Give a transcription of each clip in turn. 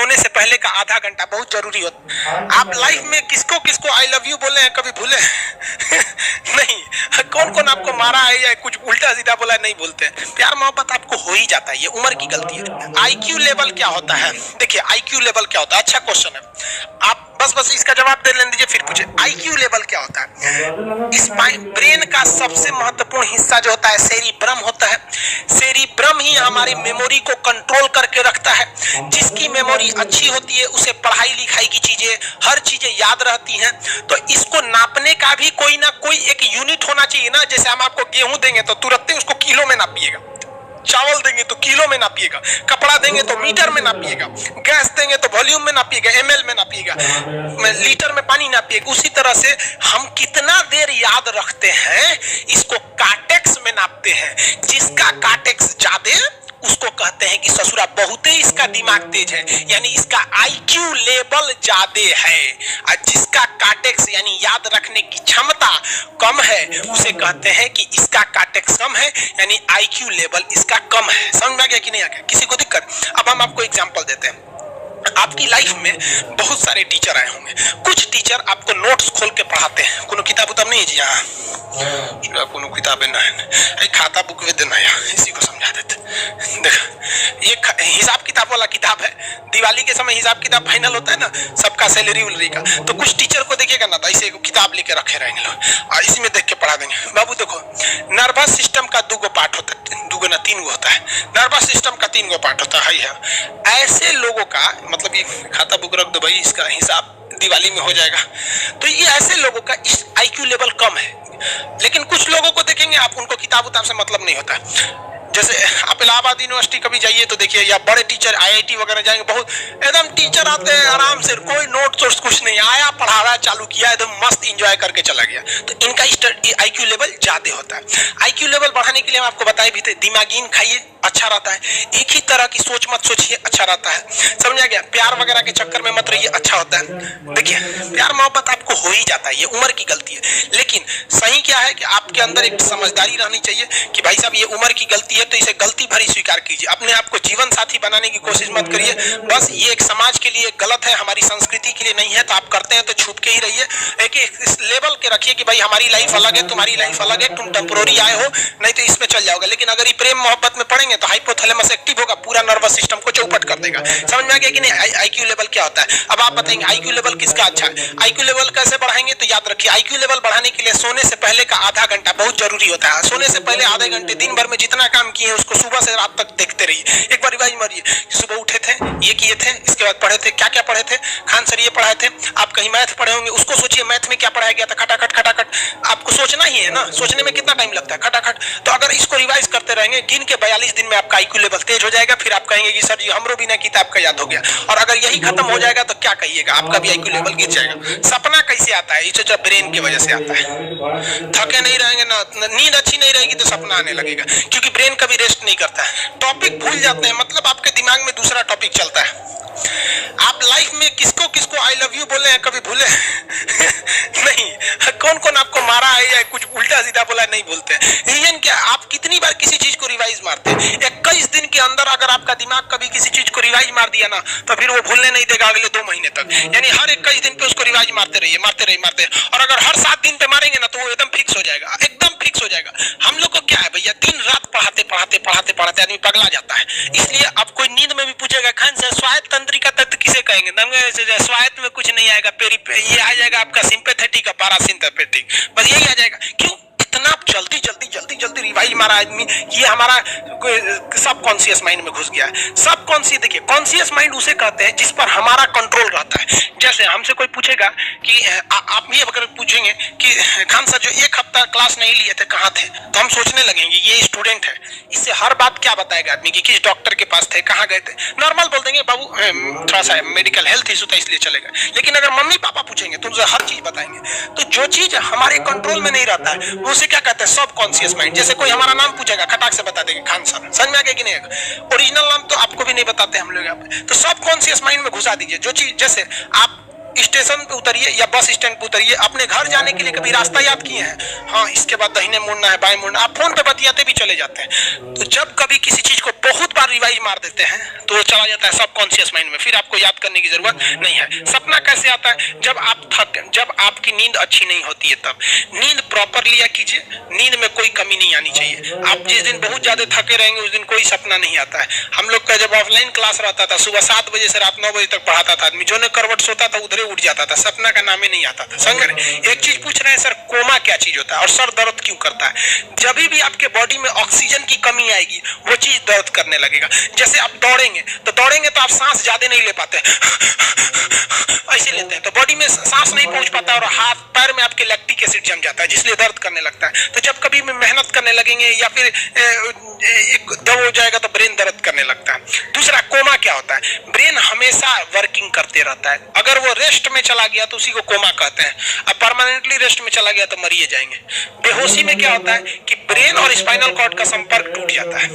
सोने से पहले का आधा घंटा बहुत जरूरी होता है। आप लाइफ में किसको किसको आई लव यू बोले हैं कभी भूले नहीं, कौन कौन आपको मारा है या कुछ उल्टा सीधा बोला नहीं बोलते हैं। प्यार मोहब्बत आपको हो ही जाता है, ये उम्र की गलती है। आईक्यू लेवल क्या होता है? देखिए आईक्यू लेवल क्या होता है, अच्छा क्वेश्चन है। आप बस इसका जवाब दे लेने दीजिए फिर पूछे आईक्यू लेवल क्या होता है। स्पाइन ब्रेन का सबसे महत्वपूर्ण हिस्सा जो होता है सेरिब्रम होता है। सेरिब्रम ही हमारी मेमोरी को कंट्रोल करके रखता है। जिसकी मेमोरी अच्छी होती है उसे पढ़ाई लिखाई की चीजें हर चीजें याद रहती हैं। तो इसको नापने का भी कोई ना कोई एक यूनिट होना चाहिए ना। जैसे हम आपको गेहूं देंगे तो तुरंत ही उसको किलो में नापिएगा, चावल देंगे तो किलो में नापिएगा, कपड़ा देंगे तो मीटर में नापिएगा, गैस देंगे तो वॉल्यूम में नापिएगा, एमएल में नापिएगा, लीटर में पानी नापिएगा। उसी तरह से हम कितना देर याद रखते हैं इसको कार्टेक्स में नापते हैं। जिसका कार्टेक्स ज्यादा उसको कहते हैं कि ससुरा बहुत ही इसका दिमाग तेज है, यानी इसका आईक्यू लेवल ज्यादा है। और जिसका कार्टेक्स यानी याद रखने की क्षमता कम है उसे कहते हैं कि इसका कार्टेक्स कम है, यानी आईक्यू लेवल इसका कम है। समझ में आ गया कि नहीं आ गया? किसी को दिक्कत? अब हम आपको एग्जांपल देते हैं। आपकी लाइफ में बहुत सारे टीचर आए होंगे। कुछ टीचर आपको नोट्स खोल के पढ़ाते हैं। कोनो किताब उताब नहीं है जी? यहाँ कोनो किताबें ना है, खाता बुक वे देना या इसी को समझा देते। देखो ये हिसाब किताब वाला किताब है। दिवाली के समय हिसाब किताब फाइनल होता है ना सबका, सैलरी वैलरी का। तो कुछ टीचर को देखिएगा ना, ऐसे किताब लेके रखे रहेंगे लोग और इसी में देख के पढ़ा देंगे। बाबू देखो नर्वस सिस्टम का 2 पार्ट होता है, 2 ना 3 होता है। नर्वस सिस्टम का 3 पार्ट होता है। ऐसे लोगों का मतलब ये खाता बुक रख दो भाई, इसका हिसाब दिवाली में हो जाएगा। तो ये ऐसे लोगों का आईक्यू लेवल कम है। लेकिन कुछ लोगों को देखेंगे आप, उनको किताब उताब से मतलब नहीं होता। जैसे आप इलाहाबाद यूनिवर्सिटी कभी जाइए तो देखिए, या बड़े टीचर आईआईटी वगैरह जाएंगे, बहुत एकदम टीचर आते हैं आराम से, कोई नोट सोर्स कुछ नहीं, आया पढ़ा रहा चालू किया एकदम मस्त एंजॉय करके चला गया। तो इनका आईक्यू लेवल ज्यादा होता है। आईक्यू लेवल बढ़ाने के लिए हम आपको बताए भी थे, दिमागीन खाइए अच्छा रहता है। एक ही तरह की सोच मत सोचिए, अच्छा रहता है। समझ आ गया? प्यार वगैरह के चक्कर में मत रहिए, अच्छा होता है। देखिए प्यार मोहब्बत आपको हो ही जाता है, ये उम्र की गलती है। लेकिन सही क्या है कि आपके अंदर एक समझदारी रहनी चाहिए कि भाई साहब ये उम्र की गलती है तो इसे गलती भरी स्वीकार कीजिए। अपने आप को जीवन साथी बनाने की कोशिश मत करिए। बस ये एक समाज के लिए गलत है, हमारी संस्कृति के लिए नहीं है। तो आप करते हैं तो छुप के ही रहिए। एक इस लेवल के रखिए कि भाई हमारी लाइफ अलग है, तुम्हारी लाइफ अलग है, तुम टेम्पोररी आए हो, नहीं तो इसमें चल जाओगे। लेकिन अगर ये प्रेम मोहब्बत में पड़ेंगे तो हाइपोथैलेमस एक्टिव होगा, पूरा नर्वस सिस्टम को चौपट कर देगा। समझ में आ गया कि नहीं? आईक्यू लेवल क्या होता है? अब आप बताएंगे आईक्यू लेवल किसका अच्छा है। आईक्यू लेवल कैसे बढ़ाएंगे? तो याद रखिए आईक्यू लेवल बढ़ाने के लिए सोने से पहले का आधा घंटा बहुत जरूरी होता है। सोने से पहले आधे घंटे दिन भर में जितना काम किए हैं उसको सुबह से रात तक देखते रहिए। एक बार रिवाइज मारिए, सुबह उठे थे, ये किए थे, इसके बाद पढ़े थे, क्या क्या पढ़े थे। खान सर ये पढ़ाए थे, आप कहीं मैथ पढ़े होंगे, उसको सोचिए मैथ में क्या पढ़ाया गया था। खटाखट खटाखट आपको सोचना ही है ना, सोचने में कितना टाइम लगता है, खटाखट। तो अगर इसको रिवाइज करते रहेंगे, गिन के 42 दिन में आपका आईक्यू लेवल तेज हो जाएगा। फिर आप कहेंगे कि सर जी हमरो बिना किताब का याद हो गया। और अगर यही खत्म हो जाएगा तो क्या कहिएगा, आपका भी आईक्यू लेवल गिर जाएगा। सपना कैसे आता है? ये ब्रेन की वजह से आता है। थके नहीं रहेंगे ना, नींद अच्छी नहीं रहेगी तो सपना आने लगेगा, क्योंकि ब्रेन कभी रेस्ट नहीं करता है। टॉपिक भूल जाते हैं, मतलब आपके दिमाग में दूसरा टॉपिक चलता है। आप लाइफ में किसको किसको आई लव यू बोले हैं कभी भूले नहीं, कौन कौन आपको मारा है या कुछ उल्टा सीधा बोला नहीं बोलते। रीजन क्या? आप कितनी बार किसी चीज को रिवाइज मारते हैं? 21 दिन के अंदर अगर आपका दिमाग कभी किसी चीज को रिवाइज मार दिया ना तो फिर वो भूलने नहीं देगा अगले 2 महीने तक। यानी हर 21 दिन पे उसको रिवाइज मारते रहिए, मारते रहिए, मारते। और अगर हर 7 दिन पे मारेंगे ना तो वो एकदम फिक्स हो जाएगा, एकदम फिक्स हो जाएगा। हम लोग को क्या है भैया, दिन रात पढ़ाते पढ़ाते पढ़ाते पढ़ाते आदमी पगला जाता है। इसलिए अब कोई नींद में भी पूछेगा खान से स्वायत्त तंत्रिका तत्व किसे कहेंगे, स्वायत्त में कुछ नहीं आएगा, ये आ जाएगा आपका सिंपैथेटिक और पैरासिम्पैथेटिक, बस यही आ जाएगा। क्यों इतना जल्दी जल्दी जल्दी जल्दी रिवाइज मारा आदमी? ये हमारा सब कॉन्शियस माइंड में घुस गया है। सब कॉन्शियस, देखिए कॉन्शियस माइंड उसे कहते हैं जिस पर हमारा कंट्रोल रहता है। जैसे हमसे कोई पूछेगा कि आप भी अगर पूछेंगे कि खान सर जो 1 हफ्ता क्लास नहीं लिए थे कहाँ थे, तो हम सोचने लगेंगे ये स्टूडेंट है, इससे हर बात क्या बताएगा आदमी कि किस डॉक्टर के पास थे, कहाँ गए थे। नॉर्मल बोल देंगे बाबू थोड़ा सा मेडिकल हेल्थ इशू था इसलिए चले गए। लेकिन अगर मम्मी पापा पूछेंगे तो उनसे हर चीज बताएंगे। तो जो चीज हमारे कंट्रोल में नहीं रहता है वो उसे क्या कहते हैं, सब कॉन्शियस माइंड। जैसे कोई हमारा नाम पूछेगा खटाक से बता देंगे खान सर, समझ में आ गया कि नहीं? ओरिजिनल नाम तो आपको भी नहीं बताते हम लोग यहाँ पे। तो सब कॉन्शियस माइंड में घुसा दीजिए जो चीज। जैसे आप स्टेशन पे उतरिए या बस स्टैंड पे उतरिए, अपने घर जाने के लिए कभी रास्ता याद किए हैं? हाँ, इसके बाद दाहिने मुड़ना है, बाएं मुड़ना, आप फोन पे बतियाते भी चले जाते हैं। तो जब कभी किसी चीज को बहुत बार रिवाइज मार देते हैं तो वो चला जाता है सबकॉन्शियस माइंड में, फिर आपको याद करने की जरूरत नहीं है। सपना कैसे आता है? जब आपकी नींद अच्छी नहीं होती है तब। नींद प्रॉपर लिया कीजिए, नींद में कोई कमी नहीं आनी चाहिए। आप जिस दिन बहुत ज्यादा थके रहेंगे उस दिन कोई सपना नहीं आता है। हम लोग का जब ऑफलाइन क्लास रहता था, सुबह 7 बजे से रात 9 बजे तक पढ़ाता था आदमी, जो ने करवट सोता था उधरे उठ जाता था, सपना का नाम ही नहीं आता था। समझ रहे? एक चीज पूछ रहे हैं सर, कोमा क्या चीज होता है और सर दर्द क्यों करता है? जब भी आपके बॉडी में ऑक्सीजन की कमी आएगी वो चीज दर्द करने लगेगा। जैसे आप दौड़ेंगे तो आप सांस ज्यादा नहीं ले पाते, ऐसे लेते हैं तो बॉडी में सांस नहीं पहुंच पाता और हाथ पैर में आपके लैक्टिक एसिड जम जाता है, जिसलिए दर्द करने लगता है। तो जब कभी मेहनत करने लगेंगे या फिर एक दब हो जाएगा तो ब्रेन दर्द करने लगता है। दूसरा, कोमा क्या होता है? ब्रेन हमेशा वर्किंग करते रहता है। अगर वो रेस्ट में चला गया तो उसी को कोमा कहते हैं। अब परमानेंटली रेस्ट में चला गया तो मरिए जाएंगे। बेहोशी में क्या होता है कि ब्रेन और स्पाइनल कॉर्ड का संपर्क टूट जाता है।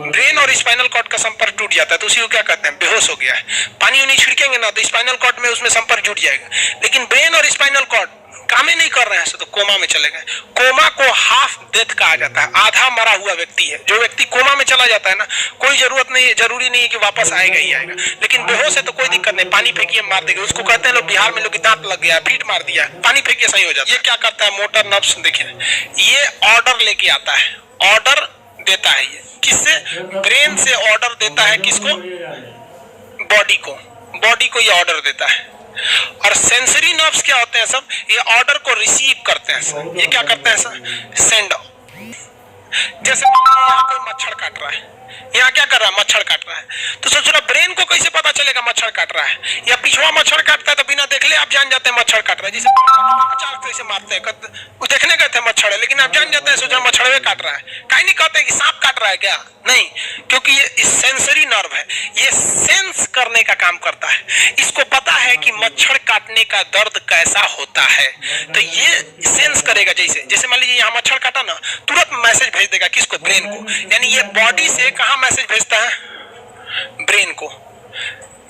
ब्रेन और स्पाइनल कॉर्ड का संपर्क टूट जाता है तो उसी को क्या कहते हैं? बेहोश हो गया है। पानी उनी छिड़केंगे ना तो स्पाइनल कॉर्ड में उसमें संपर्क जुट जाएगा, लेकिन ब्रेन और स्पाइनल कॉर्ड काम ही नहीं कर रहे हैं तो कोमा में चले गए। कोमा को हाफ डेथ कहा जाता है, आधा मरा हुआ व्यक्ति है। जो व्यक्ति कोमा में चला जाता है ना, कोई जरूरत नहीं है, जरूरी नहीं है कि वापस आएगा ही आएगा, लेकिन बेहोश है तो कोई दिक्कत नहीं, पानी फेंकिए मार देगा। उसको कहते हैं लोग बिहार में, लोग दांत लग गया, फीट मार दिया, पानी फेंकिए सही हो जाता है। ये क्या करता है? मोटर नर्व्स, देखिए ये ऑर्डर लेके आता है, ऑर्डर देता है। ये किससे? ब्रेन से ऑर्डर देता है। किसको? बॉडी को। बॉडी को ये ऑर्डर देता है। और सेंसरी नर्व्स क्या होते हैं सब? ये ऑर्डर को रिसीव करते हैं सर। ये क्या करते हैं सर? सेंड। जैसे यहाँ कोई मच्छर काट रहा है, यहाँ क्या कर रहा है? मच्छर काट रहा है। तो सोच रहा ब्रेन को कैसे पता चलेगा मच्छर काट रहा है? या पिछवा मच्छर काटता है तो बिना देख ले आप जान जाते हैं मच्छर काट रहा है। जैसे अचानक से मारते हैं, वो देखने गए थे मच्छर है, लेकिन आप जान जाते हैं सोच रहा मच्छर काट रहा है। कहीं नहीं कहते कि सांप काट रहा है क्या? नहीं, क्योंकि ये सेंसरी नर्व है, ये सेंस करने का काम करता है। इसको पता है कि मच्छर काटने का दर्द कैसा होता है, तो ये सेंस करेगा। जैसे मान लीजिए यहाँ मच्छर काटा ना, तुरंत मैसेज भेज देगा। किसको? ब्रेन को। यानी ये बॉडी से कहाँ मैसेज भेजता है? ब्रेन को।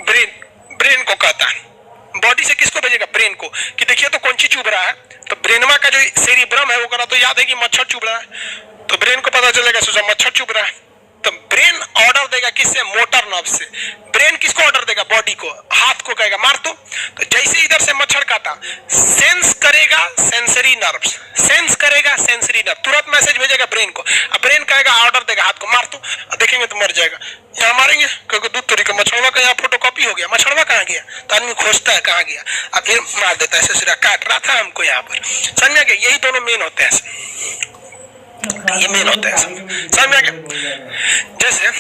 ब्रेन को कहता है। बॉडी से किसको भेजेगा? ब्रेन को, कि देखिए तो कौन चीज चुभ रहा है। तो ब्रेनवा का जो सेरिब्रम है वो करा तो याद है कि मच्छर चुभ रहा है, तो ब्रेन को पता चलेगा सोचा मच्छर चुभ रहा है। तो ब्रेन ऑर्डर देगा किससे? मोटर नर्व से। ब्रेन किसको ऑर्डर देगा? बॉडी को। हाथ को कहेगा मार तो जैसे इधर से मच्छर काटा, सेंस करेगा सेंसरी नर्व्स, सेंस करेगा सेंसरी नर्व, तुरंत मैसेज भेजेगा ब्रेन को। अब ब्रेन कहेगा, ऑर्डर देगा हाथ को मार तो, देखेंगे तो मर जाएगा। यहाँ मारेंगे क्योंकि दूध तरीके मच्छरवा का यहाँ फोटोकॉपी हो गया, मच्छरवा कहाँ गया? तो आदमी खोजता है कहाँ गया, अब फिर मार देता है। ऐसे काट रहा था हमको यहाँ पर, समझ में गया? यही दोनों मेन होते हैं, ये मेन होता है। समझ में आ गया? जैसे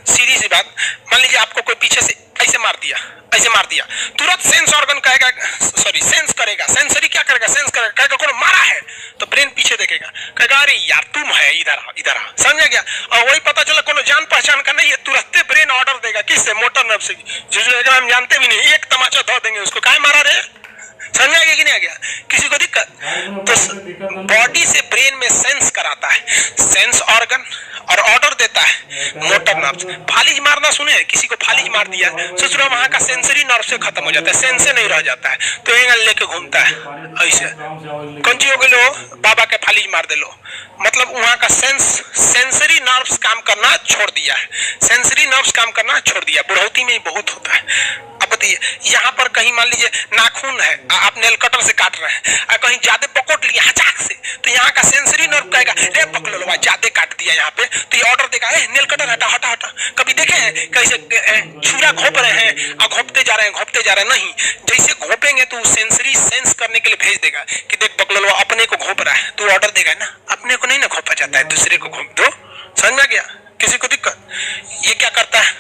सीधी सी बात, मान लीजिए आपको कोई पीछे से ऐसे मार दिया, तुरंत सेंस ऑर्गन कहेगा, सॉरी सेंस करेगा, सेंसरी क्या करेगा? सेंस करेगा, कहेगा कौन मारा है, तो ब्रेन पीछे देखेगा, कहेगा अरे यार तुम है, इधर आ। समझ गया? और वही पता चला कोनो जान पहचान का नहीं है, तुरंत ब्रेन ऑर्डर देगा। किससे? मोटर नर्व से। जो हम जानते भी नहीं, एक तमाचा धो देंगे उसको, काहे मारा रे? समझ आ गया कि नहीं आ गया? किसी को दिक्कत? तो बॉडी से ब्रेन में सेंस कराता है, सेंस ऑर्गन, और ऑर्डर देता है मोटर नर्व। फालिज मारना सुने? किसी को फालिज मार दिया, सोच रहा वहां का सेंसरी नर्व से खत्म हो जाता है, सेंस से नहीं रह जाता है, तो एंगल लेके घूमता है ऐसे। कौन ची हो गई लो? बाबा के फालिज मार दे लो, मतलब वहां का सेंसरी नर्व्स काम करना छोड़ दिया है, सेंसरी नर्व्स काम करना छोड़ दिया। बुढ़ौती में ही बहुत होता है। अब बताइए, यहाँ पर कहीं मान लीजिए नाखून है, आप नेल कटर से काट रहे हैं, कहीं ज्यादा पकड़ लिया हचाक से, तो यहाँ का सेंसरी नर्व कहेगा रे पकड़ लो, ज्यादा काट दिया यहाँ पे, तो ये ऑर्डर देगा नेल कटर हटा हटा हटा। कभी देखे हैं कैसे छुरा घोप रहे हैं और घोपते जा रहे हैं? नहीं, जैसे घोपेंगे तो सेंसरी सेंस करने के लिए भेज देगा कि देख पकड़ लो, अपने को घोप रहा है, तो ऑर्डर देगा ना, अपने को नहीं ना घोपा जाता है, दूसरे को घोप दो। समझ में आ गया? किसी को दिक्कत? ये क्या करता है?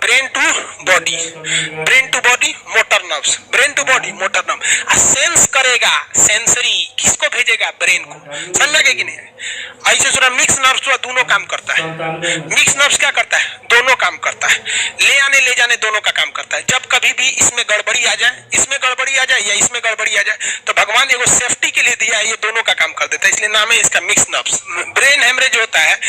Brain to body, brain to body motor nerves, brain to body motor nerve. Sense करेगा सेंसरी, किसको भेजेगा? ब्रेन को। समझ लगे कि नहीं? ऐसे सुना मिक्स नर्व्स दोनों काम करता है। मिक्स नर्व्स क्या करता है? दोनों काम करता है, ले आने ले जाने दोनों का काम करता है। जब कभी भी इसमें गड़बड़ी आ जाए, इसमें गड़बड़ी आ जाए या इसमें गड़बड़ी आ जाए, तो भगवान एगो सेफ्टी के लिए दिया है, ये दोनों का काम कर देता है, इसलिए नाम है इसका मिक्स नर्व्स। ब्रेन हेमरेज होता है,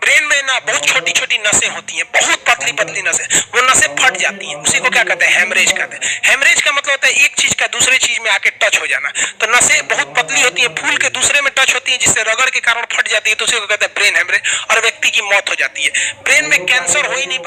ब्रेन में ना बहुत छोटी छोटी नसें होती हैं, बहुत पतली पतली नसें, वो नसें फट जाती हैं, उसी को क्या कहते हैं, हेमरेज कहते हैं। हेमरेज का मतलब होता है एक चीज का दूसरे चीज में आके टच हो जाना। तो नसें बहुत पतली होती है, फूल के दूसरे में टच होती है, जिससे रगड़ के कारण फट जाती है, तो उसी को कहते हैं ब्रेन हेमरेज, और व्यक्ति की मौत हो जाती है। ब्रेन में कैंसर हो ही नहीं